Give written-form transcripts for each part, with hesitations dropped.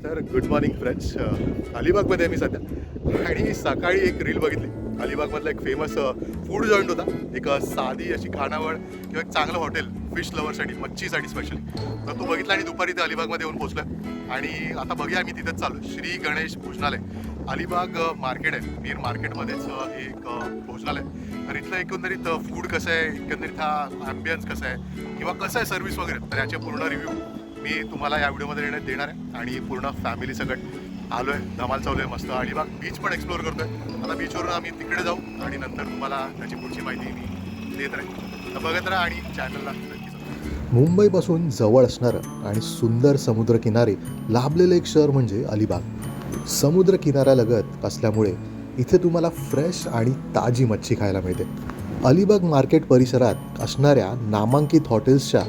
तर good morning friends. अलिबागमध्ये मी सध्या आणि सकाळी एक रील बघितली. अलिबागमधला एक फेमस फूड जॉईंट होता. एक साधी अशी खानावळ किंवा एक चांगलं हॉटेल फिश लवरसाठी, मच्छीसाठी स्पेशली. तर तो बघितला आणि दुपारी ते अलिबागमध्ये येऊन पोहोचलं आणि आता बघूया आम्ही तिथेच चालू. श्री गणेश भोजनालय, अलिबाग मार्केट आहे, मेन मार्केटमध्येच एक भोजनालय. तर इथलं एकंदरीत फूड कसं आहे, एकंदरीत हा ॲम्बियन्स कसं आहे किंवा कसं आहे सर्व्हिस वगैरे, तर याचे पूर्ण रिव्ह्यू मी तुम्हाला या व्हिडिओमध्ये देणार आहे. आणि पूर्ण फॅमिली सकट आलो आहे, धमाल चालू आहे मस्त. अलिबाग बीच पण एक्सप्लोअर करतो आहे. आता बीचवरून आम्ही तिकडे जाऊ आणि नंतर तुम्हाला त्याची पुढची माहिती मी देत राहील. तर बघत राहा आणि चॅनलला नक्की सबस्क्राईब. मुंबईपासून जवळ असणारं आणि सुंदर समुद्रकिनारे लाभलेलं एक शहर म्हणजे अलिबाग. समुद्र किनाऱ्यालगत असल्यामुळे इथे तुम्हाला फ्रेश आणि ताजी मच्छी खायला मिळते. अलिबाग मार्केट परिसरात असणाऱ्या नामांकित हॉटेल्सच्या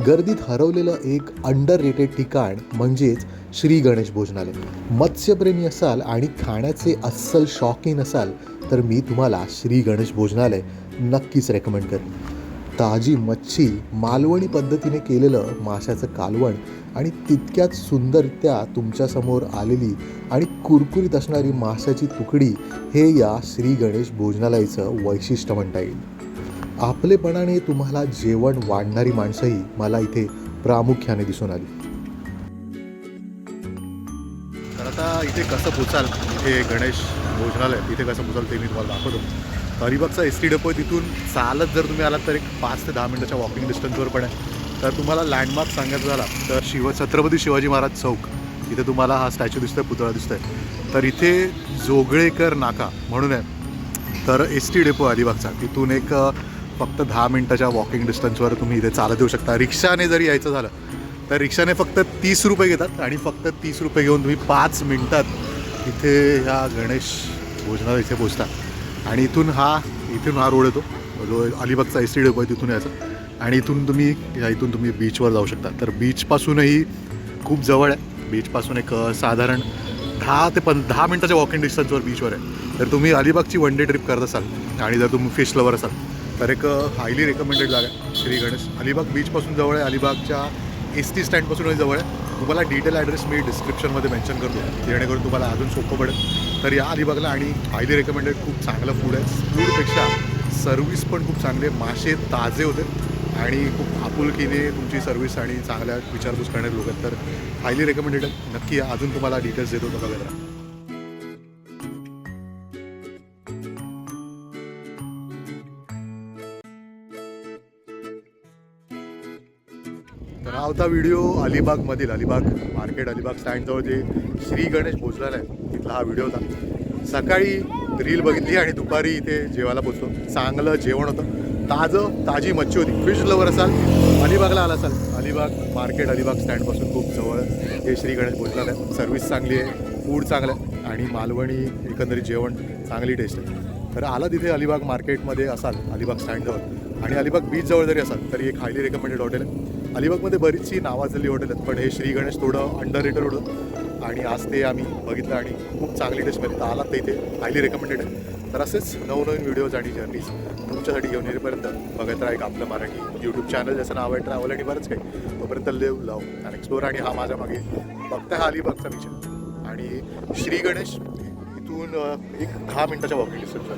गर्दीत हरवलेलं एक अंडर रेटेड ठिकाण म्हणजेच श्री गणेश भोजनालय. मत्स्यप्रेमी असाल आणि खाण्याचे अस्सल शौकीन असाल तर मी तुम्हाला श्री गणेश भोजनालय नक्कीच रेकमेंड करेन. ताजी मच्छी, मालवणी पद्धतीने केलेलं माशाचं कालवण आणि तितक्यात सुंदररित्या तुमच्यासमोर आलेली आणि कुरकुरीत असणारी माशाची तुकडी हे या श्री गणेश भोजनालयाचं वैशिष्ट्य म्हणता येईल. आपलेपणाने तुम्हाला जेवण वाढणारी माणसंही मला इथे प्रामुख्याने दिसून आली. तर आता इथे कसं पोचाल, इथे गणेश भोजनालय इथे कसं पोचाल ते मी तुम्हाला दाखवतो. अलिबागचा एस.टी. डेपो आहे, तिथून चालत जर तुम्ही आलात तर एक 5 ते 10 मिनिटाच्या वॉकिंग डिस्टन्सवर पण आहे. तर तुम्हाला लँडमार्क सांगायचं झाला तर छत्रपती शिवाजी महाराज चौक, इथे तुम्हाला हा स्टॅच्यू दिसतोय, पुतळा दिसतोय. तर इथे जोगळेकर नाका म्हणून आहे. तर एस.टी. डेपो अलिबागचा, तिथून एक फक्त 10 मिनिटाच्या वॉकिंग डिस्टन्सवर तुम्ही इथे चालत येऊ शकता. रिक्षाने जरी यायचं झालं तर रिक्षाने फक्त 30 रुपये घेतात आणि फक्त 30 रुपये घेऊन तुम्ही 5 मिनिटात इथे ह्या गणेश भोजनालय इथे पोचता. आणि इथून हा रोड येतो जो अलिबागचा एस.टी. डेपो आहे, तिथून यायचं आणि इथून तुम्ही बीचवर जाऊ शकता. तर बीचपासूनही खूप जवळ आहे. बीचपासून एक साधारण 10 मिनिटाच्या वॉकिंग डिस्टन्सवर बीचवर आहे. तर तुम्ही अलिबागची वन डे ट्रिप करत असाल आणि जर तुम्ही फिश लवर असाल तर एक हायली रेकमेंडेड जागा आहे श्री गणेश. अलिबाग बीचपासून जवळ आहे, अलिबागच्या एस.टी. स्टँडपासूनही जवळ आहे. तुम्हाला डिटेल ॲड्रेस मी डिस्क्रिप्शनमध्ये मेन्शन करतो, जेणेकरून तुम्हाला अजून सोपं पडेल. तर या अलिबागला आणि हायली रेकमेंडेड, खूप चांगलं फूड आहे. फूडपेक्षा सर्व्हिस पण खूप चांगली आहे. मासे ताजे होते आणि खूप आपुलकीने तुमची सर्व्हिस आणि चांगल्या विचारपूस करणारे लोक आहेत. तर हायली रेकमेंडेड आहे, नक्की या. अजून तुम्हाला डिटेल्स देतो तर बघा जरा. तर हा होता व्हिडिओ अलिबागमधील, अलिबाग मार्केट, अलिबाग स्टँडजवळ जे श्री गणेश भोजनालय आहे तिथला हा व्हिडिओ होता. सकाळी रील बघितली आणि दुपारी इथे जेवायला पोचलो. चांगलं जेवण होतं, ताजी मच्छी होती. फिश लवर असाल, अलिबागला आला असाल, अलिबाग मार्केट, अलिबाग स्टँडपासून खूप जवळ हे श्री गणेश भोजनालय. सर्व्हिस चांगली आहे, फूड चांगलं आहे आणि मालवणी एकंदरीत जेवण चांगली टेस्ट आहे. तर आला तिथे अलिबाग मार्केटमध्ये असाल, अलिबाग स्टँडजवळ आणि अलिबाग बीचजवळ जरी असाल तरी एक हायली रेकमेंडेड हॉटेल आहे. अलिबागमध्ये बरीचशी नावाजलेली हॉटेल आहेत, पण हे श्री गणेश थोडं अंडर रेटेड होतं आणि आज ते आम्ही बघितलं आणि खूप चांगली टेस्ट मिळते. तर आलात तर इथे हायली रेकमेंडेड आहे. तर असेच नवनवीन व्हिडिओज आणि जर्नीज तुमच्यासाठी घेऊन येईपर्यंत बघत राहा एक आपलं मराठी यूट्यूब चॅनल, ज्याचं नाव आहे ट्रॅव्हल आणि बरंच काही. तोपर्यंत लिव्ह, लव्ह आणि एक्सप्लोर. आणि हा माझ्या मागे बघता हा अलिबागचा बीच आहे आणि श्री गणेश इथून एक 10 मिनिटाच्या वॉकिंग डिस्टन्सवर.